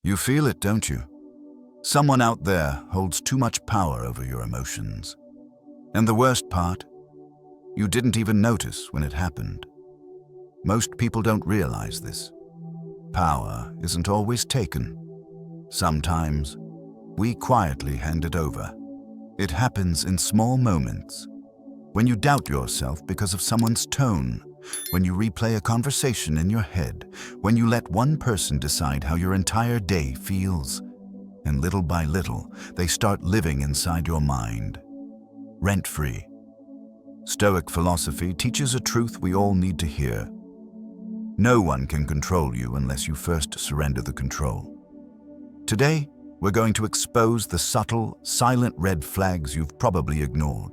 You feel it, don't you? Someone out there holds too much power over your emotions. And the worst part, you didn't even notice when it happened. Most people don't realize this. Power isn't always taken. Sometimes, we quietly hand it over. It happens in small moments. When you doubt yourself because of someone's tone, when you replay a conversation in your head, when you let one person decide how your entire day feels, and little by little, they start living inside your mind, rent-free. Stoic philosophy teaches a truth we all need to hear. No one can control you unless you first surrender the control. Today, we're going to expose the subtle, silent red flags you've probably ignored.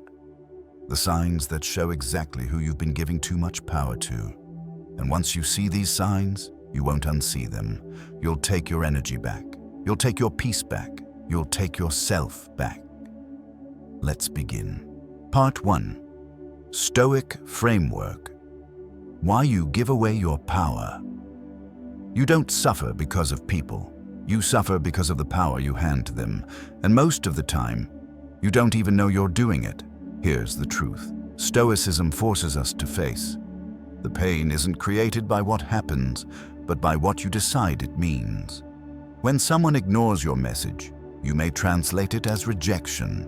The signs that show exactly who you've been giving too much power to. And once you see these signs, you won't unsee them. You'll take your energy back. You'll take your peace back. You'll take yourself back. Let's begin. Part 1. Stoic Framework. Why you give away your power. You don't suffer because of people. You suffer because of the power you hand to them. And most of the time, you don't even know you're doing it. Here's the truth. Stoicism forces us to face. The pain isn't created by what happens, but by what you decide it means. When someone ignores your message, you may translate it as rejection.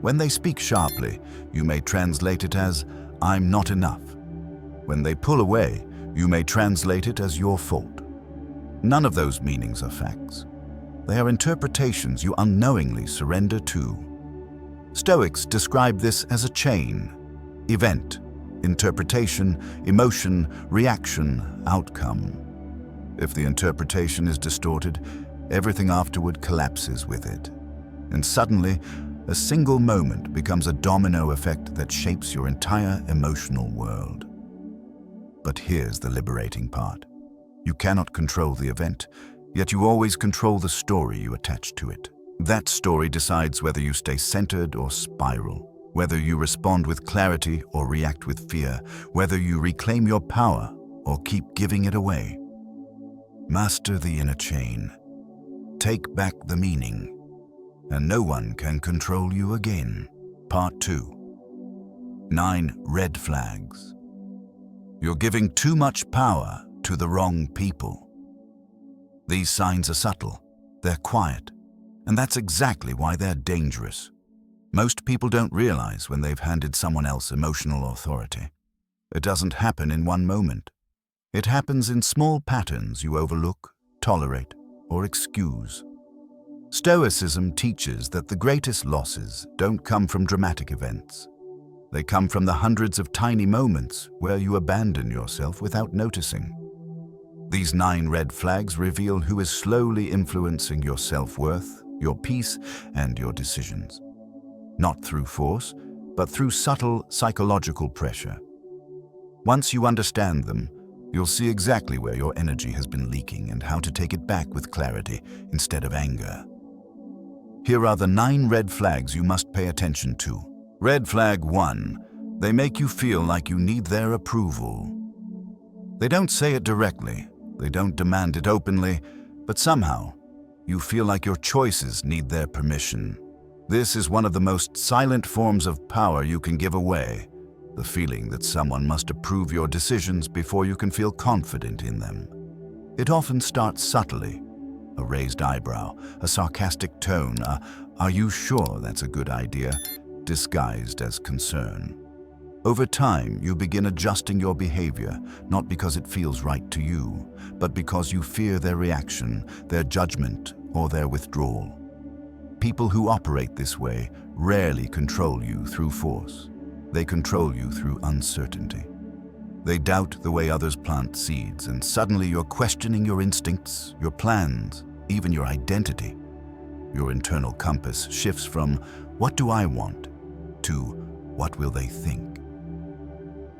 When they speak sharply, you may translate it as, "I'm not enough." When they pull away, you may translate it as your fault. None of those meanings are facts. They are interpretations you unknowingly surrender to. Stoics describe this as a chain: event, interpretation, emotion, reaction, outcome. If the interpretation is distorted, everything afterward collapses with it. And suddenly, a single moment becomes a domino effect that shapes your entire emotional world. But here's the liberating part. You cannot control the event, yet you always control the story you attach to it. That story decides whether you stay centered or spiral, whether you respond with clarity or react with fear, whether you reclaim your power or keep giving it away. Master the inner chain. Take back the meaning, and no one can control you again. Part 2. 9 red flags. You're giving too much power to the wrong people. These signs are subtle, they're quiet, and that's exactly why they're dangerous. Most people don't realize when they've handed someone else emotional authority. It doesn't happen in one moment. It happens in small patterns you overlook, tolerate, or excuse. Stoicism teaches that the greatest losses don't come from dramatic events. They come from the hundreds of tiny moments where you abandon yourself without noticing. These 9 red flags reveal who is slowly influencing your self-worth, your peace, and your decisions. Not through force, but through subtle psychological pressure. Once you understand them, you'll see exactly where your energy has been leaking and how to take it back with clarity instead of anger. Here are the 9 red flags you must pay attention to. Red flag 1. They make you feel like you need their approval. They don't say it directly, they don't demand it openly, but somehow, you feel like your choices need their permission. This is one of the most silent forms of power you can give away, the feeling that someone must approve your decisions before you can feel confident in them. It often starts subtly: a raised eyebrow, a sarcastic tone, "Are you sure that's a good idea?" disguised as concern. Over time, you begin adjusting your behavior, not because it feels right to you, but because you fear their reaction, their judgment, or their withdrawal. People who operate this way rarely control you through force. They control you through uncertainty. They doubt the way others plant seeds, and suddenly you're questioning your instincts, your plans, even your identity. Your internal compass shifts from "what do I want?" to "what will they think?"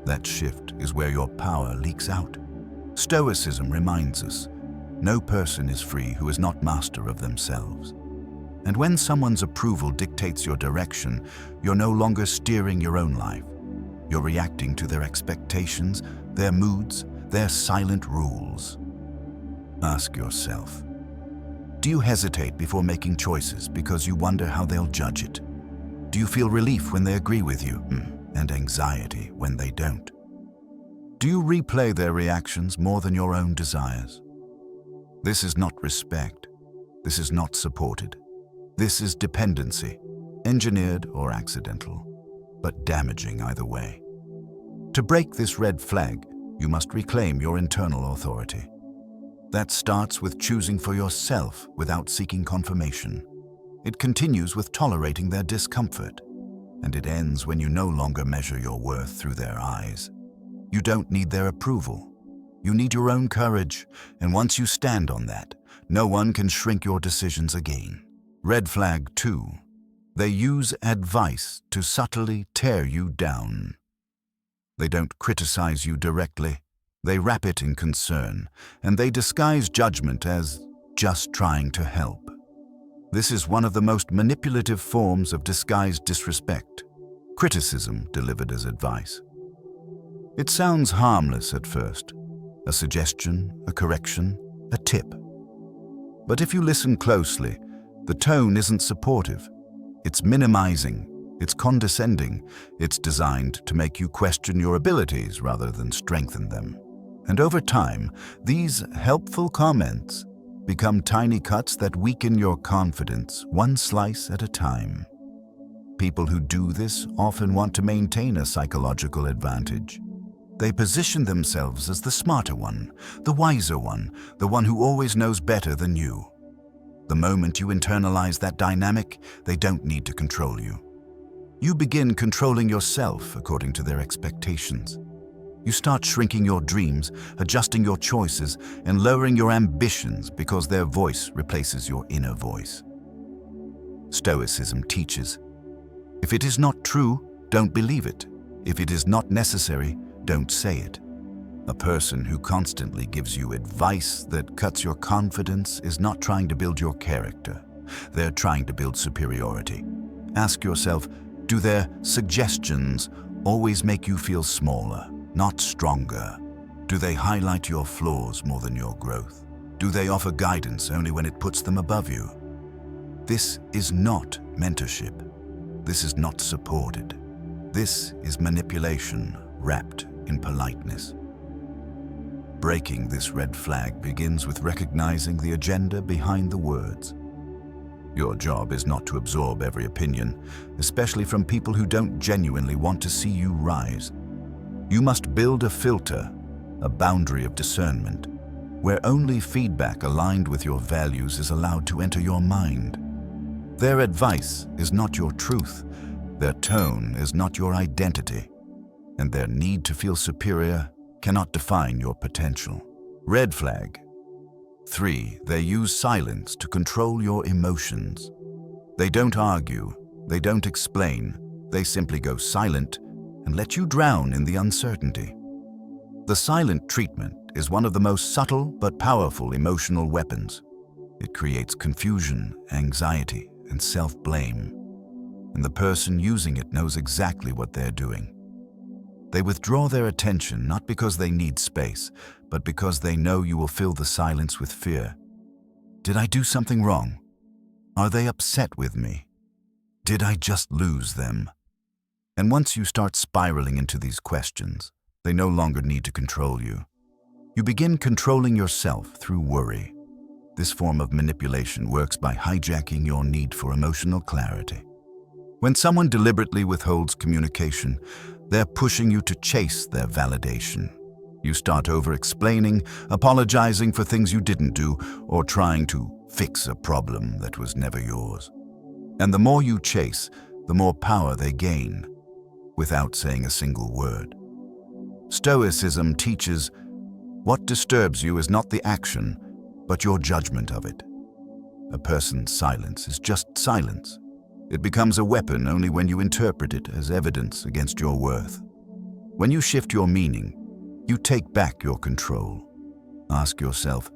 That shift is where your power leaks out. Stoicism reminds us, no person is free who is not master of themselves. And when someone's approval dictates your direction, you're no longer steering your own life. You're reacting to their expectations, their moods, their silent rules. Ask yourself, Do you hesitate before making choices because you wonder how they'll judge it? Do you feel relief when they agree with you, and anxiety when they don't? Do you replay their reactions more than your own desires? This is not respect. This is not supported. This is dependency, engineered or accidental, but damaging either way. To break this red flag, you must reclaim your internal authority. That starts with choosing for yourself without seeking confirmation. It continues with tolerating their discomfort, and it ends when you no longer measure your worth through their eyes. You don't need their approval. You need your own courage, and once you stand on that, no one can shrink your decisions again. Red flag 2. They use advice to subtly tear you down. They don't criticize you directly. They wrap it in concern, and they disguise judgment as just trying to help. This is one of the most manipulative forms of disguised disrespect, criticism delivered as advice. It sounds harmless at first, a suggestion, a correction, a tip. But if you listen closely, the tone isn't supportive. It's minimizing, it's condescending, it's designed to make you question your abilities rather than strengthen them. And over time, these helpful comments become tiny cuts that weaken your confidence, one slice at a time. People who do this often want to maintain a psychological advantage. They position themselves as the smarter one, the wiser one, the one who always knows better than you. The moment you internalize that dynamic, they don't need to control you. You begin controlling yourself according to their expectations. You start shrinking your dreams, adjusting your choices, and lowering your ambitions because their voice replaces your inner voice. Stoicism teaches, if it is not true, don't believe it. If it is not necessary, don't say it. A person who constantly gives you advice that cuts your confidence is not trying to build your character. They're trying to build superiority. Ask yourself, do their suggestions always make you feel smaller, not stronger? Do they highlight your flaws more than your growth? Do they offer guidance only when it puts them above you? This is not mentorship. This is not supported. This is manipulation wrapped in politeness. Breaking this red flag begins with recognizing the agenda behind the words. Your job is not to absorb every opinion, especially from people who don't genuinely want to see you rise. You must build a filter, a boundary of discernment, where only feedback aligned with your values is allowed to enter your mind. Their advice is not your truth, their tone is not your identity, and their need to feel superior cannot define your potential. Red flag 3. They use silence to control your emotions. They don't argue, they don't explain, they simply go silent and let you drown in the uncertainty. The silent treatment is one of the most subtle but powerful emotional weapons. It creates confusion, anxiety, and self-blame, and the person using it knows exactly what they're doing. They withdraw their attention not because they need space, but because they know you will fill the silence with fear. Did I do something wrong? Are they upset with me? Did I just lose them? And once you start spiraling into these questions, they no longer need to control you. You begin controlling yourself through worry. This form of manipulation works by hijacking your need for emotional clarity. When someone deliberately withholds communication, they're pushing you to chase their validation. You start over-explaining, apologizing for things you didn't do, or trying to fix a problem that was never yours. And the more you chase, the more power they gain, without saying a single word. Stoicism teaches, what disturbs you is not the action, but your judgment of it. A person's silence is just silence. It becomes a weapon only when you interpret it as evidence against your worth. When you shift your meaning, you take back your control. Ask yourself,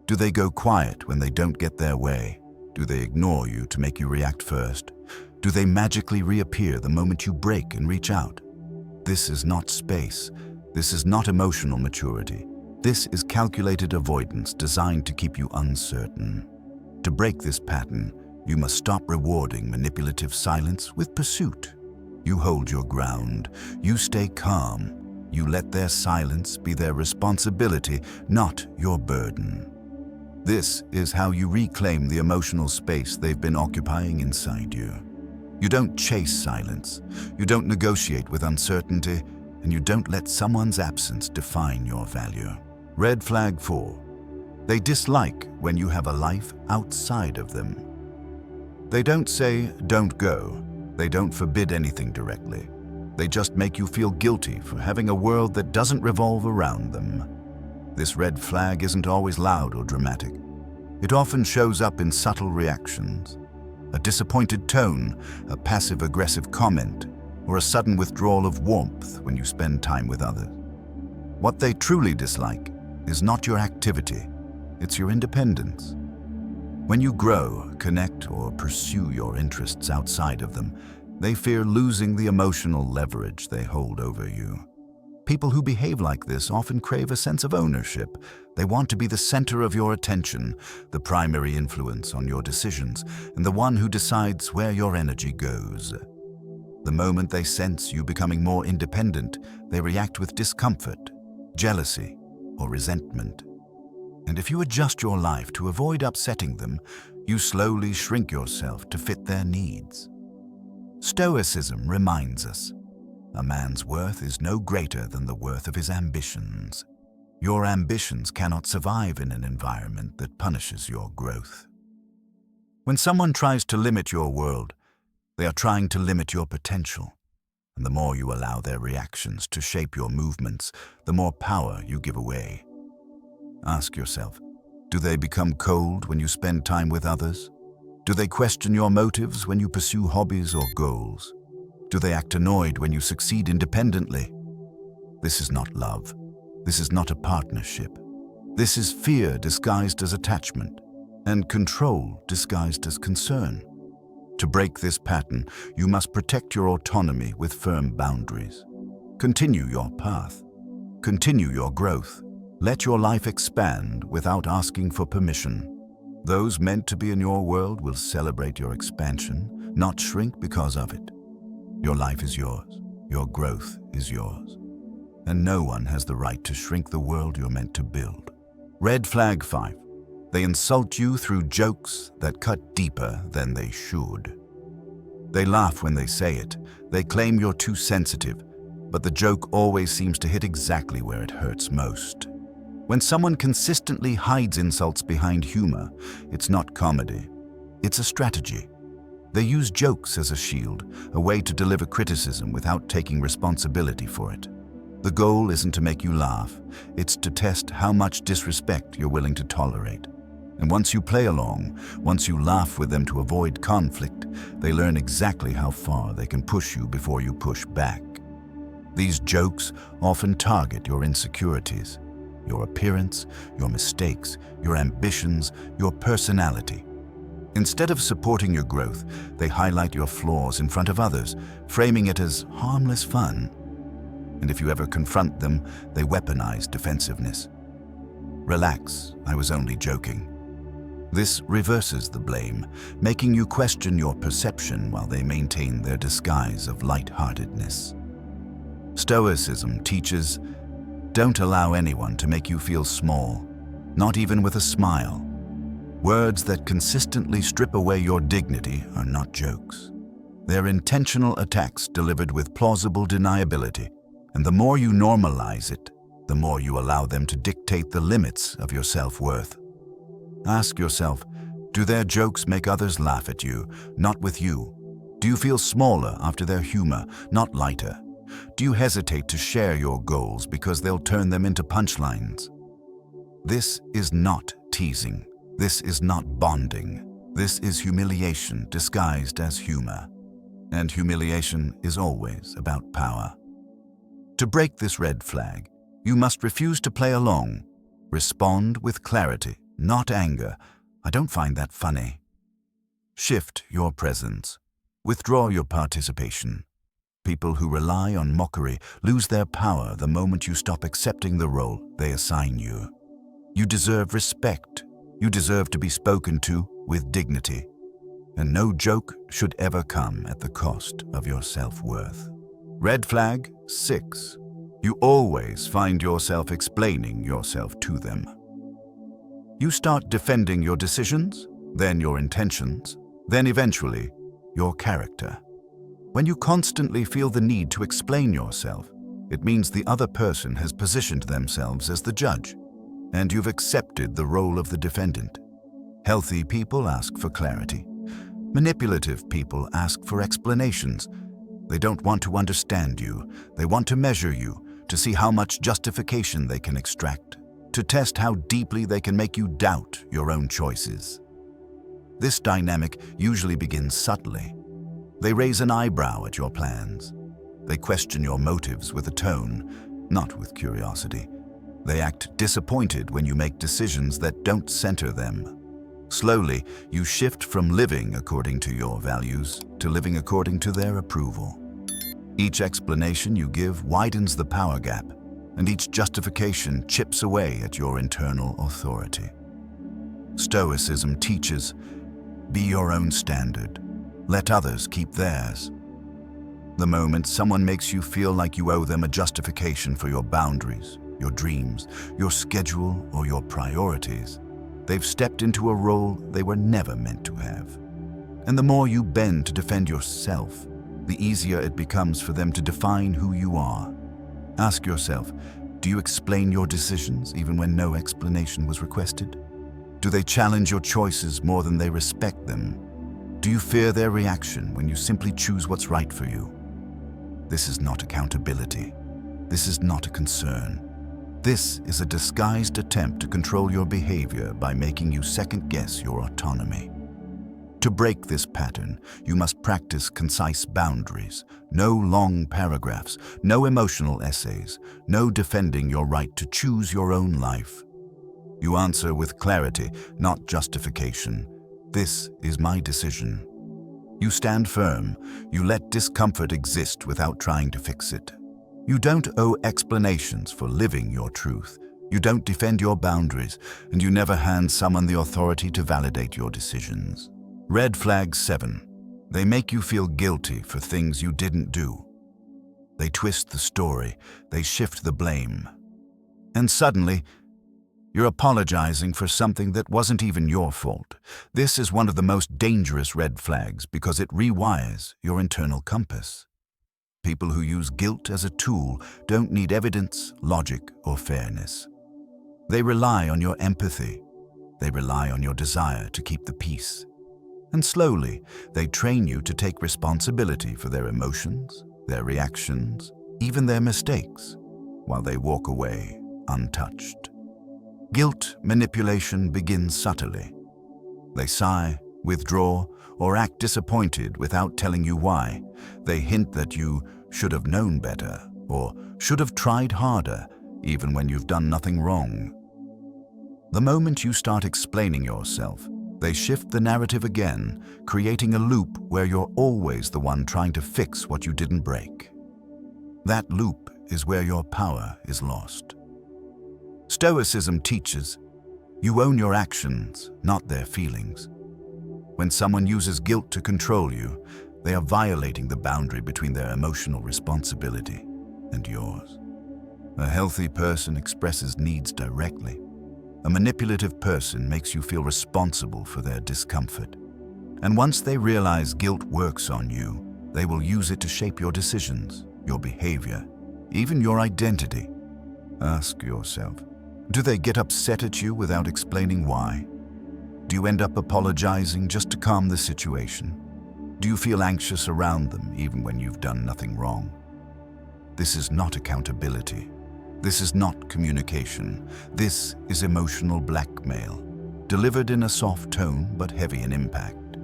do they go quiet when they don't get their way? Do they ignore you to make you react first? Do they magically reappear the moment you break and reach out? This is not space. This is not emotional maturity. This is calculated avoidance designed to keep you uncertain. To break this pattern, you must stop rewarding manipulative silence with pursuit. You hold your ground, you stay calm, you let their silence be their responsibility, not your burden. This is how you reclaim the emotional space they've been occupying inside you. You don't chase silence, you don't negotiate with uncertainty, and you don't let someone's absence define your value. Red flag 4. They dislike when you have a life outside of them. They don't say, "Don't go." They don't forbid anything directly. They just make you feel guilty for having a world that doesn't revolve around them. This red flag isn't always loud or dramatic. It often shows up in subtle reactions. A disappointed tone, a passive-aggressive comment, or a sudden withdrawal of warmth when you spend time with others. What they truly dislike is not your activity, it's your independence. When you grow, connect, or pursue your interests outside of them, they fear losing the emotional leverage they hold over you. People who behave like this often crave a sense of ownership. They want to be the center of your attention, the primary influence on your decisions, and the one who decides where your energy goes. The moment they sense you becoming more independent, they react with discomfort, jealousy, or resentment. And if you adjust your life to avoid upsetting them, you slowly shrink yourself to fit their needs. Stoicism reminds us, a man's worth is no greater than the worth of his ambitions. Your ambitions cannot survive in an environment that punishes your growth. When someone tries to limit your world, they are trying to limit your potential. And the more you allow their reactions to shape your movements, the more power you give away. Ask yourself, do they become cold when you spend time with others? Do they question your motives when you pursue hobbies or goals? Do they act annoyed when you succeed independently? This is not love. This is not a partnership. This is fear disguised as attachment, and control disguised as concern. To break this pattern, you must protect your autonomy with firm boundaries. Continue your path. Continue your growth. Let your life expand without asking for permission. Those meant to be in your world will celebrate your expansion, not shrink because of it. Your life is yours. Your growth is yours. And no one has the right to shrink the world you're meant to build. Red flag 5. They insult you through jokes that cut deeper than they should. They laugh when they say it. They claim you're too sensitive, but the joke always seems to hit exactly where it hurts most. When someone consistently hides insults behind humor, it's not comedy. It's a strategy. They use jokes as a shield, a way to deliver criticism without taking responsibility for it. The goal isn't to make you laugh, it's to test how much disrespect you're willing to tolerate. And once you play along, once you laugh with them to avoid conflict, they learn exactly how far they can push you before you push back. These jokes often target your insecurities, your appearance, your mistakes, your ambitions, your personality. Instead of supporting your growth, they highlight your flaws in front of others, framing it as harmless fun. And if you ever confront them, they weaponize defensiveness. Relax, I was only joking. This reverses the blame, making you question your perception while they maintain their disguise of lightheartedness. Stoicism teaches, don't allow anyone to make you feel small, not even with a smile. Words that consistently strip away your dignity are not jokes. They're intentional attacks delivered with plausible deniability, and the more you normalize it, the more you allow them to dictate the limits of your self-worth. Ask yourself, do their jokes make others laugh at you, not with you? Do you feel smaller after their humor, not lighter? Do you hesitate to share your goals because they'll turn them into punchlines? This is not teasing. This is not bonding. This is humiliation disguised as humor. And humiliation is always about power. To break this red flag, you must refuse to play along. Respond with clarity, not anger. I don't find that funny. Shift your presence. Withdraw your participation. People who rely on mockery lose their power the moment you stop accepting the role they assign you. You deserve respect. You deserve to be spoken to with dignity, and no joke should ever come at the cost of your self-worth. Red flag 6. You always find yourself explaining yourself to them. You start defending your decisions, then your intentions, then eventually your character. When you constantly feel the need to explain yourself, it means the other person has positioned themselves as the judge, and you've accepted the role of the defendant. Healthy people ask for clarity. Manipulative people ask for explanations. They don't want to understand you. They want to measure you, to see how much justification they can extract, to test how deeply they can make you doubt your own choices. This dynamic usually begins subtly. They raise an eyebrow at your plans. They question your motives with a tone, not with curiosity. They act disappointed when you make decisions that don't center them. Slowly, you shift from living according to your values to living according to their approval. Each explanation you give widens the power gap, and each justification chips away at your internal authority. Stoicism teaches, be your own standard. Let others keep theirs. The moment someone makes you feel like you owe them a justification for your boundaries, your dreams, your schedule, or your priorities, they've stepped into a role they were never meant to have. And the more you bend to defend yourself, the easier it becomes for them to define who you are. Ask yourself, do you explain your decisions even when no explanation was requested? Do they challenge your choices more than they respect them? Do you fear their reaction when you simply choose what's right for you? This is not accountability. This is not a concern. This is a disguised attempt to control your behavior by making you second-guess your autonomy. To break this pattern, you must practice concise boundaries. No long paragraphs, no emotional essays, no defending your right to choose your own life. You answer with clarity, not justification. This is my decision. You stand firm. You let discomfort exist without trying to fix it. You don't owe explanations for living your truth. You don't defend your boundaries, and you never hand someone the authority to validate your decisions. Red flag 7. They make you feel guilty for things you didn't do. They twist the story. They shift the blame. And suddenly, you're apologizing for something that wasn't even your fault. This is one of the most dangerous red flags because it rewires your internal compass. People who use guilt as a tool don't need evidence, logic, or fairness. They rely on your empathy. They rely on your desire to keep the peace. And slowly, they train you to take responsibility for their emotions, their reactions, even their mistakes, while they walk away untouched. Guilt manipulation begins subtly. They sigh, withdraw, or act disappointed without telling you why. They hint that you should have known better or should have tried harder, even when you've done nothing wrong. The moment you start explaining yourself, they shift the narrative again, creating a loop where you're always the one trying to fix what you didn't break. That loop is where your power is lost. Stoicism teaches, you own your actions, not their feelings. When someone uses guilt to control you, they are violating the boundary between their emotional responsibility and yours. A healthy person expresses needs directly. A manipulative person makes you feel responsible for their discomfort. And once they realize guilt works on you, they will use it to shape your decisions, your behavior, even your identity. Ask yourself, do they get upset at you without explaining why? Do you end up apologizing just to calm the situation? Do you feel anxious around them even when you've done nothing wrong? This is not accountability. This is not communication. This is emotional blackmail, delivered in a soft tone but heavy in impact.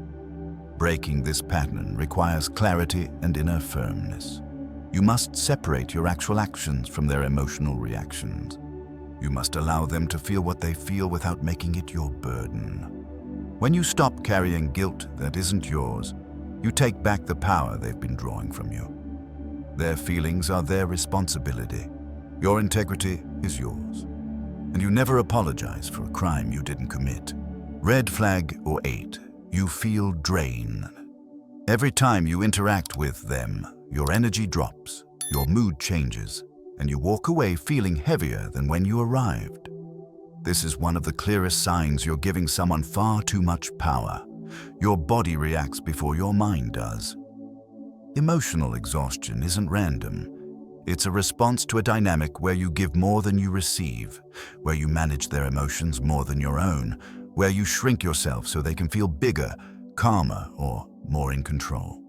Breaking this pattern requires clarity and inner firmness. You must separate your actual actions from their emotional reactions. You must allow them to feel what they feel without making it your burden. When you stop carrying guilt that isn't yours, you take back the power they've been drawing from you. Their feelings are their responsibility. Your integrity is yours. And you never apologize for a crime you didn't commit. Red flag or 8. You feel drain. Every time you interact with them, your energy drops, your mood changes, and you walk away feeling heavier than when you arrived. This is one of the clearest signs you're giving someone far too much power. Your body reacts before your mind does. Emotional exhaustion isn't random. It's a response to a dynamic where you give more than you receive, where you manage their emotions more than your own, where you shrink yourself so they can feel bigger, calmer, or more in control.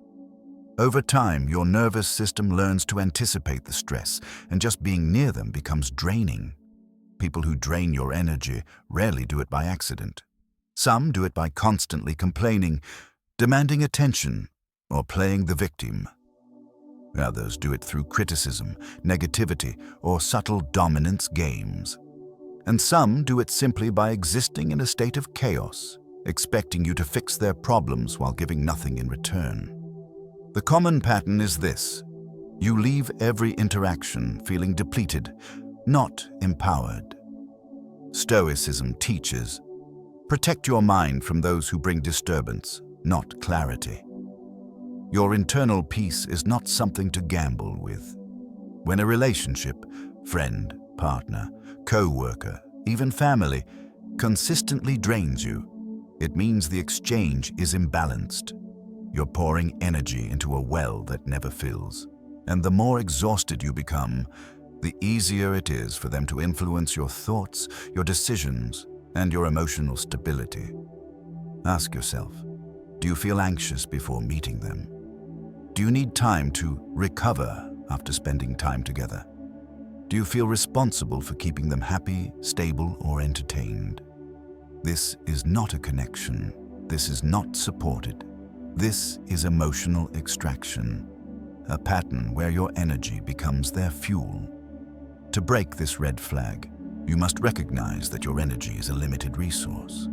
Over time, your nervous system learns to anticipate the stress, and just being near them becomes draining. People who drain your energy rarely do it by accident. Some do it by constantly complaining, demanding attention, or playing the victim. Others do it through criticism, negativity, or subtle dominance games. And some do it simply by existing in a state of chaos, expecting you to fix their problems while giving nothing in return. The common pattern is this: you leave every interaction feeling depleted, not empowered. Stoicism teaches, protect your mind from those who bring disturbance, not clarity. Your internal peace is not something to gamble with. When a relationship, friend, partner, co-worker, even family, consistently drains you, it means the exchange is imbalanced. You're pouring energy into a well that never fills. And the more exhausted you become, the easier it is for them to influence your thoughts, your decisions, and your emotional stability. Ask yourself, do you feel anxious before meeting them? Do you need time to recover after spending time together? Do you feel responsible for keeping them happy, stable, or entertained? This is not a connection. This is not supported. This is emotional extraction, a pattern where your energy becomes their fuel. To break this red flag, you must recognize that your energy is a limited resource.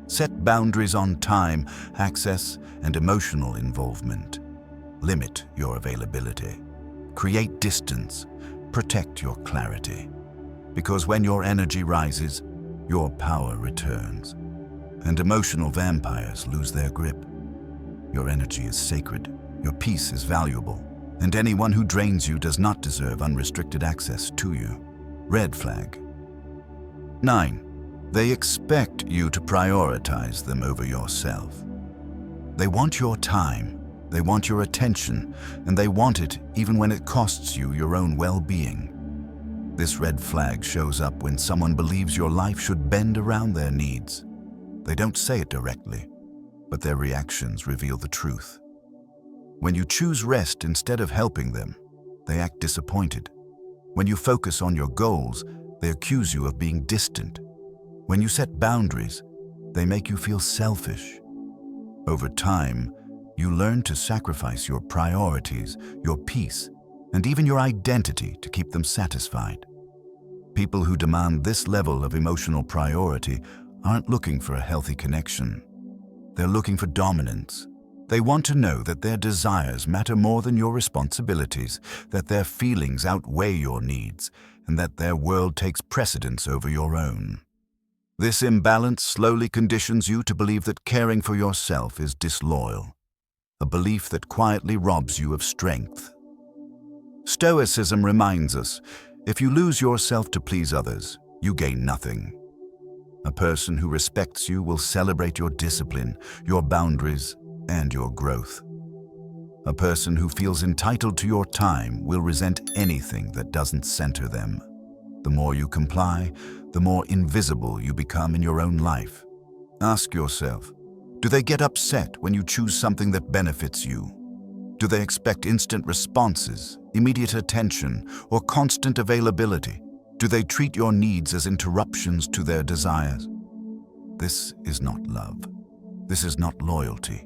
Set boundaries on time, access, and emotional involvement. Limit your availability. Create distance. Protect your clarity. Because when your energy rises, your power returns. And emotional vampires lose their grip. Your energy is sacred. Your peace is valuable. And anyone who drains you does not deserve unrestricted access to you. Red flag. 9. They expect you to prioritize them over yourself. They want your time. They want your attention, and they want it even when it costs you your own well-being. This red flag shows up when someone believes your life should bend around their needs. They don't say it directly, but their reactions reveal the truth. When you choose rest instead of helping them, they act disappointed. When you focus on your goals, they accuse you of being distant. When you set boundaries, they make you feel selfish. Over time, you learn to sacrifice your priorities, your peace, and even your identity to keep them satisfied. People who demand this level of emotional priority aren't looking for a healthy connection. They're looking for dominance. They want to know that their desires matter more than your responsibilities, that their feelings outweigh your needs, and that their world takes precedence over your own. This imbalance slowly conditions you to believe that caring for yourself is disloyal, a belief that quietly robs you of strength. Stoicism reminds us, if you lose yourself to please others, you gain nothing. A person who respects you will celebrate your discipline, your boundaries, and your growth. A person who feels entitled to your time will resent anything that doesn't center them. The more you comply, the more invisible you become in your own life. Ask yourself, do they get upset when you choose something that benefits you? Do they expect instant responses, immediate attention, or constant availability? Do they treat your needs as interruptions to their desires? This is not love. This is not loyalty.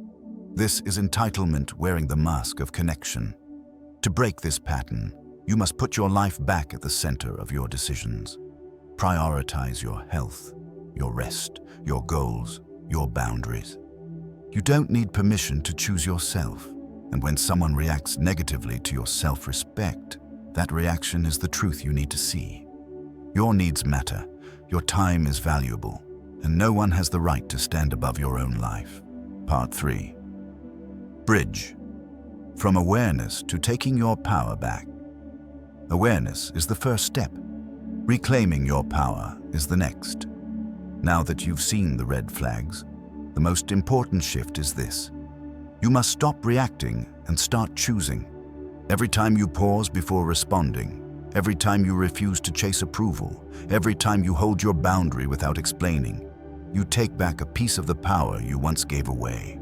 This is entitlement wearing the mask of connection. To break this pattern, you must put your life back at the center of your decisions. Prioritize your health, your rest, your goals, your boundaries. You don't need permission to choose yourself. And when someone reacts negatively to your self-respect, that reaction is the truth you need to see. Your needs matter. Your time is valuable. and no one has the right to stand above your own life. Part 3. Bridge. From awareness to taking your power back. Awareness is the first step. Reclaiming your power is the next. Now that you've seen the red flags, the most important shift is this. You must stop reacting and start choosing. Every time you pause before responding, every time you refuse to chase approval, every time you hold your boundary without explaining, you take back a piece of the power you once gave away.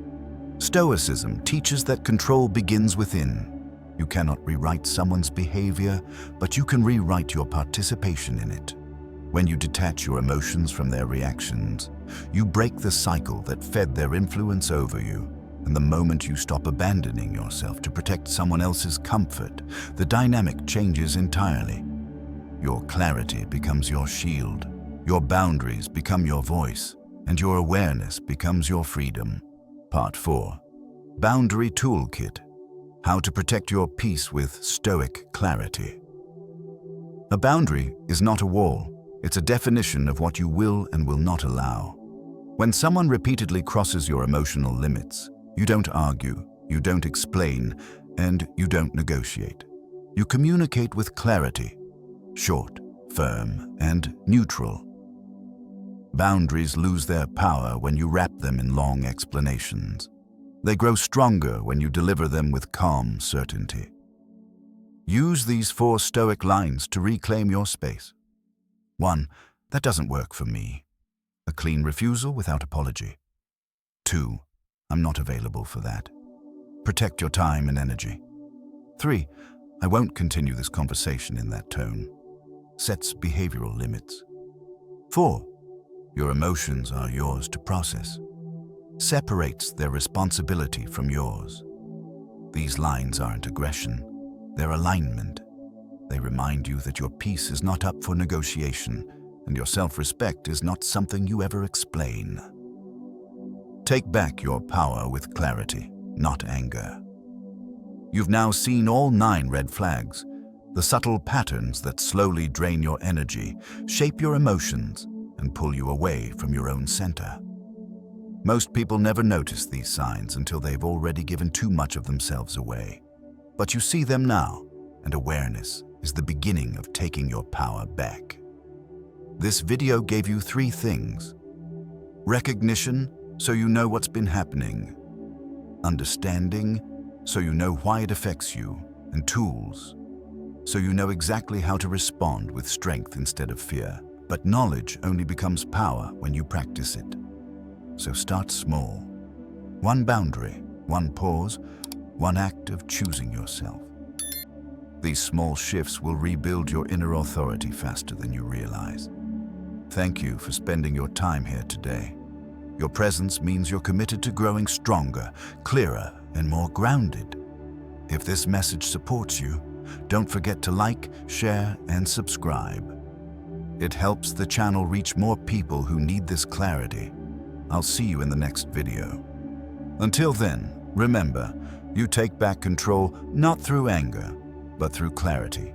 Stoicism teaches that control begins within. You cannot rewrite someone's behavior, but you can rewrite your participation in it. When you detach your emotions from their reactions, you break the cycle that fed their influence over you. And the moment you stop abandoning yourself to protect someone else's comfort, the dynamic changes entirely. Your clarity becomes your shield, your boundaries become your voice, and your awareness becomes your freedom. Part 4. Boundary Toolkit. How to protect your peace with Stoic clarity. A boundary is not a wall. It's a definition of what you will and will not allow. When someone repeatedly crosses your emotional limits, you don't argue, you don't explain, and you don't negotiate. You communicate with clarity, short, firm, and neutral. Boundaries lose their power when you wrap them in long explanations. They grow stronger when you deliver them with calm certainty. Use these 4 Stoic lines to reclaim your space. 1. That doesn't work for me. A clean refusal without apology. 2. I'm not available for that. Protect your time and energy. 3. I won't continue this conversation in that tone. Sets behavioral limits. 4. Your emotions are yours to process. Separates their responsibility from yours. These lines aren't aggression, they're alignment. They remind you that your peace is not up for negotiation, and your self-respect is not something you ever explain. Take back your power with clarity, not anger. You've now seen all 9 red flags, the subtle patterns that slowly drain your energy, shape your emotions, and pull you away from your own center. Most people never notice these signs until they've already given too much of themselves away. But you see them now, and awareness is the beginning of taking your power back. This video gave you 3 things. Recognition, so you know what's been happening. Understanding, so you know why it affects you. And tools, so you know exactly how to respond with strength instead of fear. But knowledge only becomes power when you practice it. So start small. 1 boundary, 1 pause, 1 act of choosing yourself. These small shifts will rebuild your inner authority faster than you realize. Thank you for spending your time here today. Your presence means you're committed to growing stronger, clearer, and more grounded. If this message supports you, don't forget to like, share, and subscribe. It helps the channel reach more people who need this clarity. I'll see you in the next video. Until then, remember, you take back control not through anger, but through clarity.